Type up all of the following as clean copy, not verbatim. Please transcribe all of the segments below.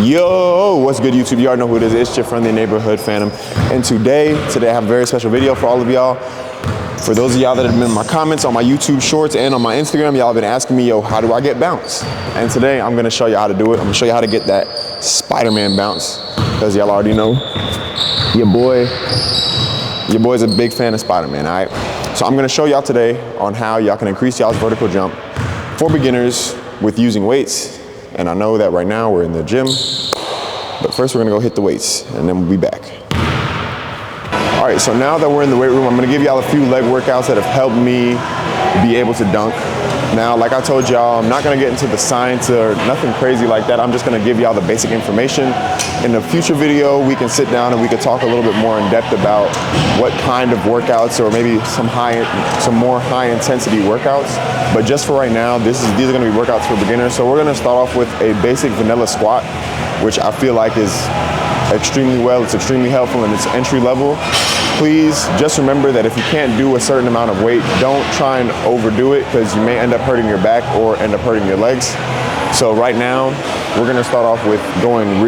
Yo, what's good YouTube? You already know who it is. It's your friendly neighborhood Phantom. And today I have a very special video for all of y'all. For those of y'all that have been in my comments on my YouTube shorts and on my Instagram, y'all have been asking me, yo, how do I get bounce? And today I'm gonna show you how to do it. I'm gonna show you how to get that Spider-Man bounce. Because y'all already know, your boy's a big fan of Spider-Man, all right? So I'm gonna show y'all today on how y'all can increase y'all's vertical jump for beginners with using weights. And I know that right now we're in the gym, but first we're gonna go hit the weights and then we'll be back. All right, so now that we're in the weight room, I'm gonna give y'all a few leg workouts that have helped me be able to dunk. Now, like I told y'all, I'm not gonna get into the science or nothing crazy like that. I'm just gonna give y'all the basic information. In a future video, we can sit down and we can talk a little bit more in depth about what kind of workouts or maybe some more high intensity workouts. But just for right now, these are gonna be workouts for beginners. So we're gonna start off with a basic vanilla squat, which I feel like is it's extremely helpful and it's entry level. Please just remember that if you can't do a certain amount of weight, don't try and overdo it because you may end up hurting your back or end up hurting your legs. So right now, we're gonna start off with getting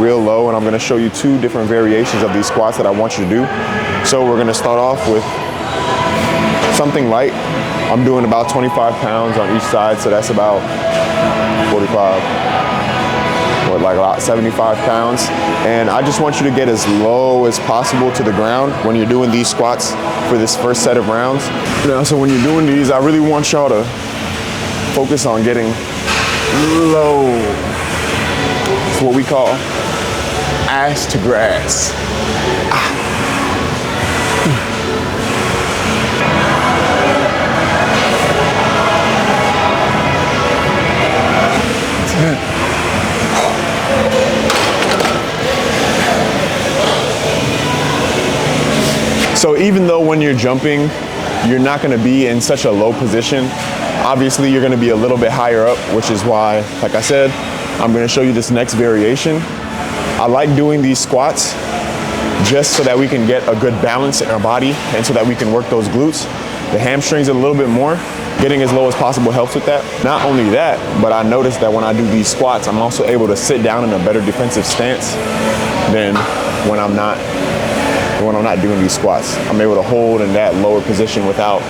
real low, and I'm gonna show you two different variations of these squats that I want you to do. So we're gonna start off with something light. I'm doing about 25 pounds on each side, so that's about 75 pounds. And I just want you to get as low as possible to the ground when you're doing these squats for this first set of rounds. Now, so when you're doing these, I really want y'all to focus on getting low. It's what we call ass to grass. So even though when you're jumping, you're not gonna be in such a low position, obviously you're gonna be a little bit higher up, which is why, like I said, I'm gonna show you this next variation. I like doing these squats just so that we can get a good balance in our body and so that we can work those glutes, the hamstrings a little bit more. Getting as low as possible helps with that. Not only that, but I noticed that when I do these squats, I'm also able to sit down in a better defensive stance than when I'm not doing these squats. I'm able to hold in that lower position without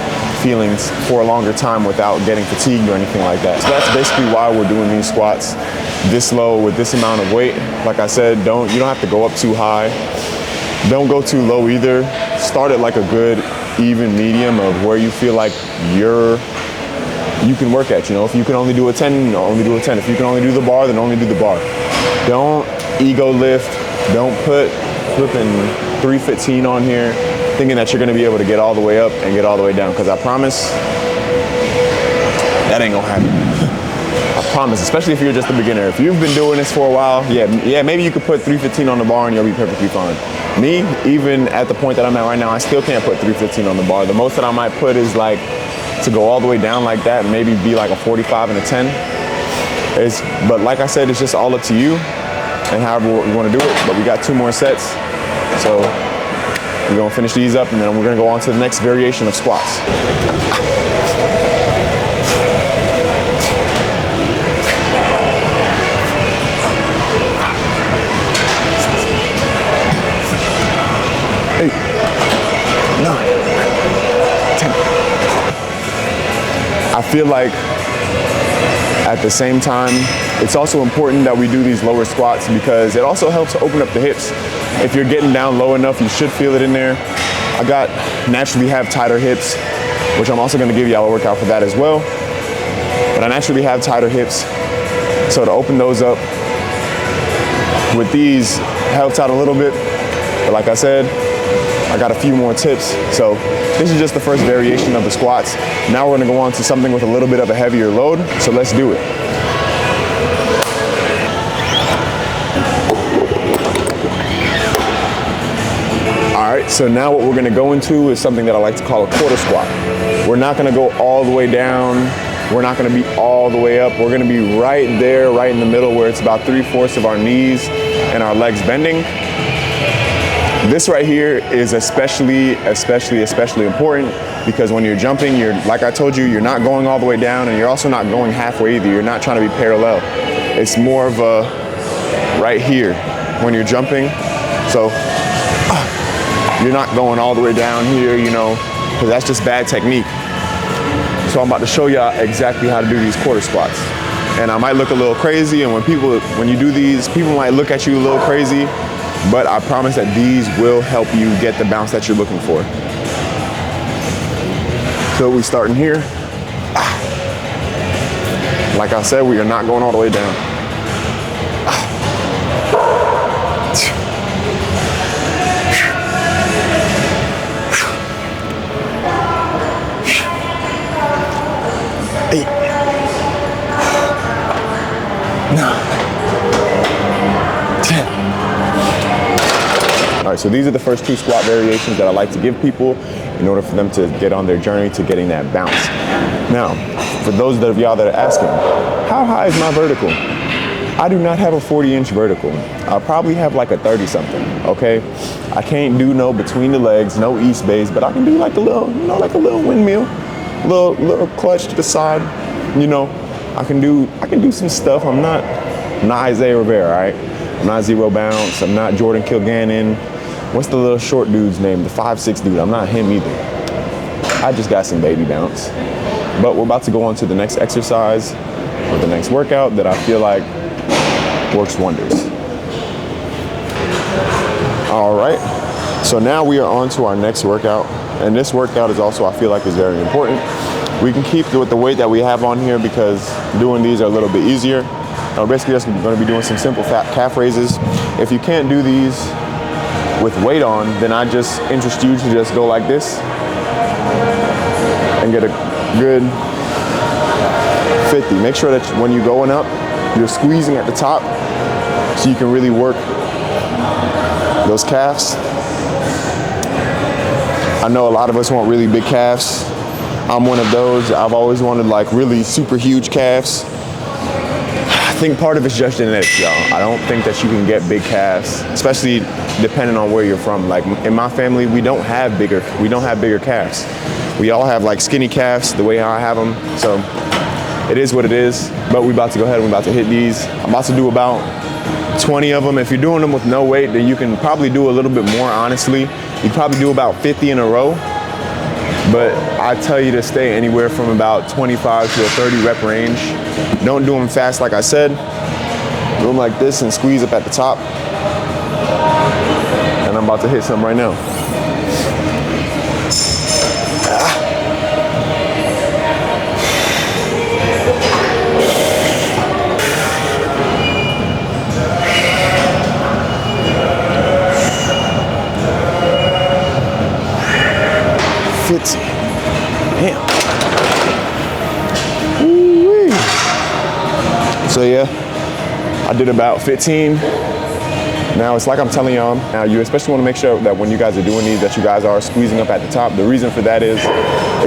feeling for a longer time without getting fatigued or anything like that. So that's basically why we're doing these squats this low with this amount of weight. Like I said, you don't have to go up too high. Don't go too low either. Start at like a good even medium of where you feel like you can work at. You know, if you can only do a 10, only do a 10. If you can only do the bar, then only do the bar. Don't ego lift. Don't put flipping 315 on here thinking that you're gonna be able to get all the way up and get all the way down, because I promise that ain't gonna happen. I promise, especially if you're just a beginner. If you've been doing this for a while, yeah, maybe you could put 315 on the bar and you'll be perfectly fine. Me, even at the point that I'm at right now, I still can't put 315 on the bar. The most that I might put is like, to go all the way down like that, maybe be like a 45 and a 10. But like I said, it's just all up to you and however you wanna do it. But we got 2 more sets. So we're gonna finish these up and then we're gonna go on to the next variation of squats. Eight, 9, 10. I feel like at the same time, it's also important that we do these lower squats because it also helps to open up the hips. If you're getting down low enough, you should feel it in there. Naturally have tighter hips, which I'm also gonna give y'all a workout for that as well. But I naturally have tighter hips. So to open those up with these helps out a little bit. But like I said, I got a few more tips. So this is just the first variation of the squats. Now we're gonna go on to something with a little bit of a heavier load. So let's do it. All right, so now what we're gonna go into is something that I like to call a quarter squat. We're not gonna go all the way down. We're not gonna be all the way up. We're gonna be right there, right in the middle where it's about 3/4 of our knees and our legs bending. This right here is especially important because when you're jumping, like I told you, you're not going all the way down and you're also not going halfway either. You're not trying to be parallel. It's more of a right here when you're jumping. So you're not going all the way down here, you know, because that's just bad technique. So I'm about to show y'all exactly how to do these quarter squats. And I might look a little crazy, and when you do these, people might look at you a little crazy, but I promise that these will help you get the bounce that you're looking for. So we starting here. Like I said, we are not going all the way down. Eight. 9. 10. All right, so these are the first 2 squat variations that I like to give people in order for them to get on their journey to getting that bounce. Now, for those of y'all that are asking, how high is my vertical? I do not have a 40-inch vertical. I'll probably have like a 30-something, okay? I can't do no between the legs, no east base, but I can do like a little, you know, like a little windmill, little clutch to the side, you know. I can do some stuff. I'm not Isaiah Rivera, all right? I'm not Zero Bounce. I'm not Jordan Kilgannon. What's the little short dude's name? The 5'6" dude. I'm not him either. I just got some baby bounce. But we're about to go on to the next exercise or the next workout that I feel like works wonders. All right. So now we are on to our next workout. And this workout is also, I feel like, is very important. We can keep with the weight that we have on here because doing these are a little bit easier. Basically, just going to be doing some simple fat calf raises. If you can't do these with weight on, then I just interest you to just go like this and get a good 50. Make sure that when you're going up, you're squeezing at the top so you can really work those calves. I know a lot of us want really big calves. I'm one of those. I've always wanted like really super huge calves. I think part of it's just genetics, y'all. I don't think that you can get big calves, especially depending on where you're from. Like in my family, we don't have bigger calves. We all have like skinny calves the way I have them. So it is what it is. But we're about to go ahead and we're about to hit these. I'm about to do about 20 of them. If you're doing them with no weight, then you can probably do a little bit more, honestly. You can probably do about 50 in a row. But I tell you to stay anywhere from about 25 to a 30 rep range. Don't do them fast, like I said. Do them like this and squeeze up at the top. And I'm about to hit some right now. Damn. Woo-wee. So yeah, I did about 15. Now it's like I'm telling y'all, now you especially want to make sure that when you guys are doing these that you guys are squeezing up at the top. The reason for that is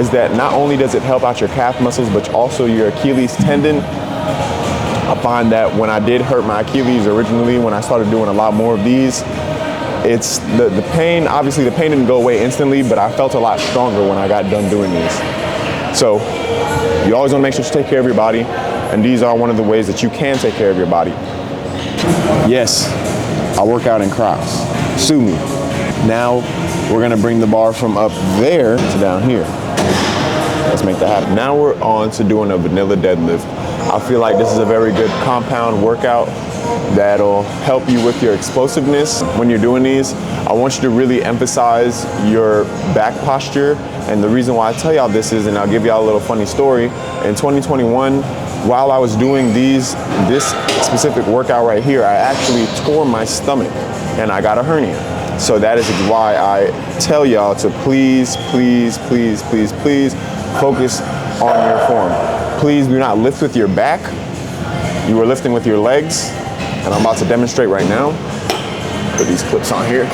that not only does it help out your calf muscles, but also your Achilles tendon. I find that when I did hurt my Achilles originally, when I started doing a lot more of these, it's the pain, obviously the pain didn't go away instantly, but I felt a lot stronger when I got done doing these. So you always want to make sure you take care of your body, and these are one of the ways that you can take care of your body. Yes, I work out in Crocs. Sue me. Now we're gonna bring the bar from up there to down here. Let's make that happen. Now we're on to doing a vanilla deadlift. I feel like this is a very good compound workout that'll help you with your explosiveness when you're doing these. I want you to really emphasize your back posture. And the reason why I tell y'all this is, and I'll give y'all a little funny story. In 2021, while I was doing this specific workout right here, I actually tore my stomach and I got a hernia. So that is why I tell y'all to please, please, please, please, please focus on your form. Please do not lift with your back. You are lifting with your legs. And I'm about to demonstrate right now. Put these clips on here.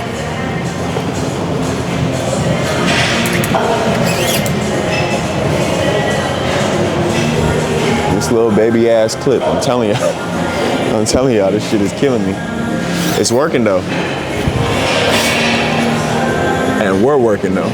This little baby ass clip, I'm telling y'all, this shit is killing me. It's working though. And we're working though.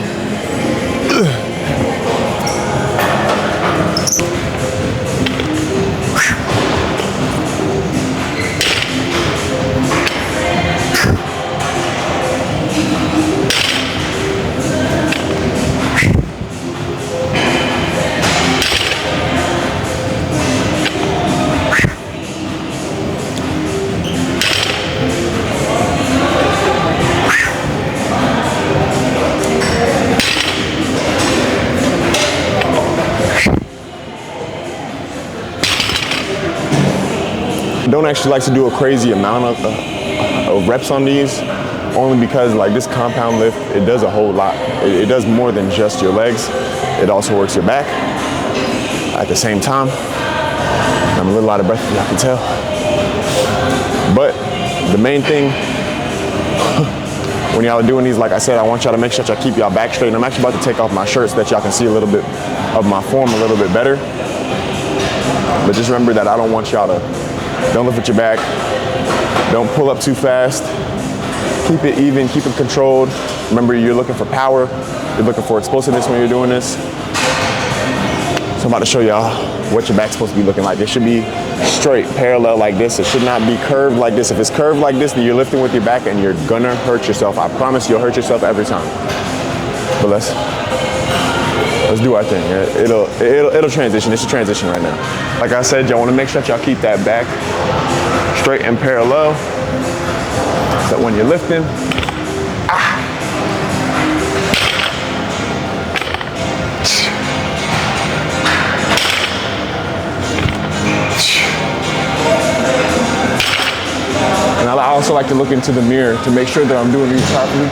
don't actually like to do a crazy amount of reps on these, only because like this compound lift, it does a whole lot. It does more than just your legs. It also works your back at the same time. I'm a little out of breath, as y'all can tell. But the main thing, when y'all are doing these, like I said, I want y'all to make sure y'all keep y'all back straight. And I'm actually about to take off my shirt so that y'all can see a little bit of my form a little bit better. But just remember that I don't want y'all to, don't lift with your back. Don't pull up too fast. Keep it even, keep it controlled. Remember, you're looking for power. You're looking for explosiveness when you're doing this. So I'm about to show y'all what your back's supposed to be looking like. It should be straight, parallel like this. It should not be curved like this. If it's curved like this, then you're lifting with your back and you're gonna hurt yourself. I promise you'll hurt yourself every time. But let's do our thing. It'll transition. It's a transition right now. Like I said, y'all wanna make sure that y'all keep that back straight and parallel. So when you're lifting, and I also like to look into the mirror to make sure that I'm doing these properly.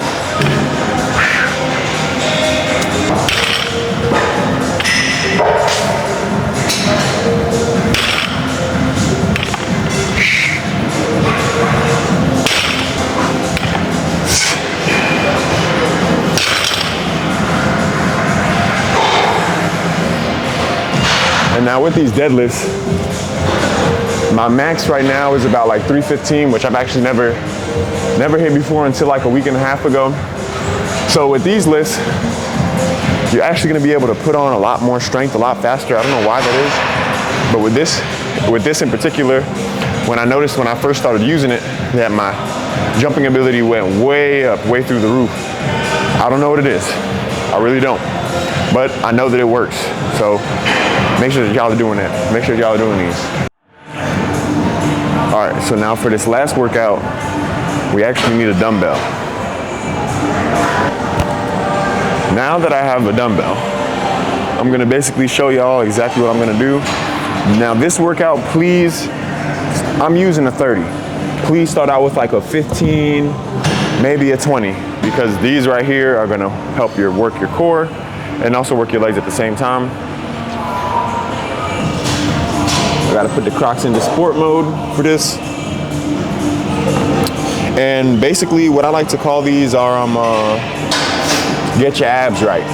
And now with these deadlifts, my max right now is about like 315, which I've actually never hit before until like a week and a half ago. So with these lifts, you're actually gonna be able to put on a lot more strength a lot faster. I don't know why that is, but with this in particular, when I noticed when I first started using it, that my jumping ability went way up, way through the roof. I don't know what it is. I really don't. But I know that it works. So make sure that y'all are doing that. Make sure y'all are doing these. All right, so now for this last workout, we actually need a dumbbell. Now that I have a dumbbell, I'm gonna basically show y'all exactly what I'm gonna do. Now this workout, please, I'm using a 30. Please start out with like a 15, maybe a 20, because these right here are gonna help work your core and also work your legs at the same time. I gotta put the Crocs into sport mode for this. And basically what I like to call these are get your abs right.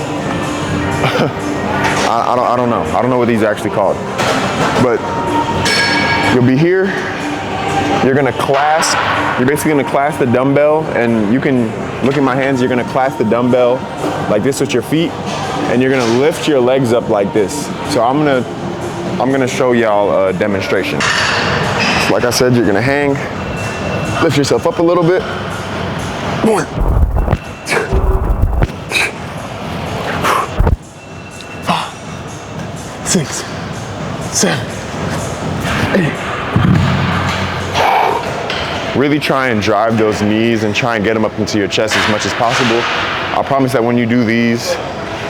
I don't know. I don't know what these are actually called. But you'll be here, you're gonna clasp, you're basically gonna clasp the dumbbell, and you can look at my hands, you're gonna clasp the dumbbell like this with your feet, and you're gonna lift your legs up like this. So I'm gonna show y'all a demonstration. So like I said, you're gonna hang, lift yourself up a little bit. 1, 2, 5, 6, 7, 8. Really try and drive those knees and try and get them up into your chest as much as possible. I promise that when you do these,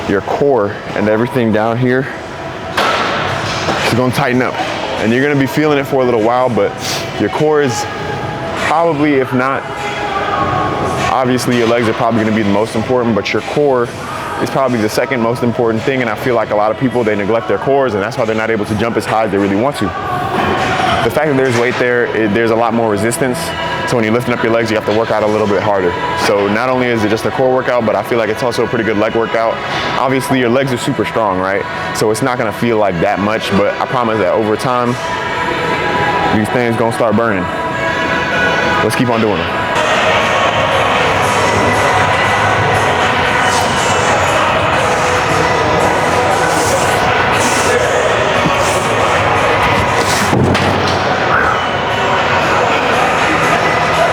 your core and everything down here is gonna tighten up. And you're gonna be feeling it for a little while, but your core is probably, if not, obviously your legs are probably gonna be the most important, but your core is probably the second most important thing. And I feel like a lot of people, they neglect their cores, and that's why they're not able to jump as high as they really want to. The fact that there's weight there, there's a lot more resistance. So when you're lifting up your legs, you have to work out a little bit harder. So not only is it just a core workout, but I feel like it's also a pretty good leg workout. Obviously your legs are super strong, right? So it's not gonna feel like that much, but I promise that over time, these things gonna start burning. Let's keep on doing them.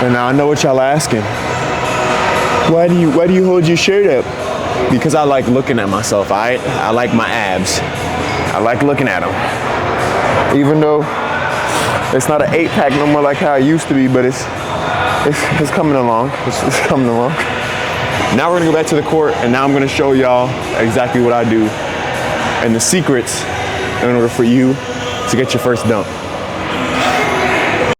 And now I know what y'all asking. Why do you hold your shirt up? Because I like looking at myself, alright? I like my abs. I like looking at them. Even though it's not an 8-pack no more like how it used to be, but it's coming along. It's coming along. Now we're gonna go back to the court, and now I'm gonna show y'all exactly what I do and the secrets in order for you to get your first dump.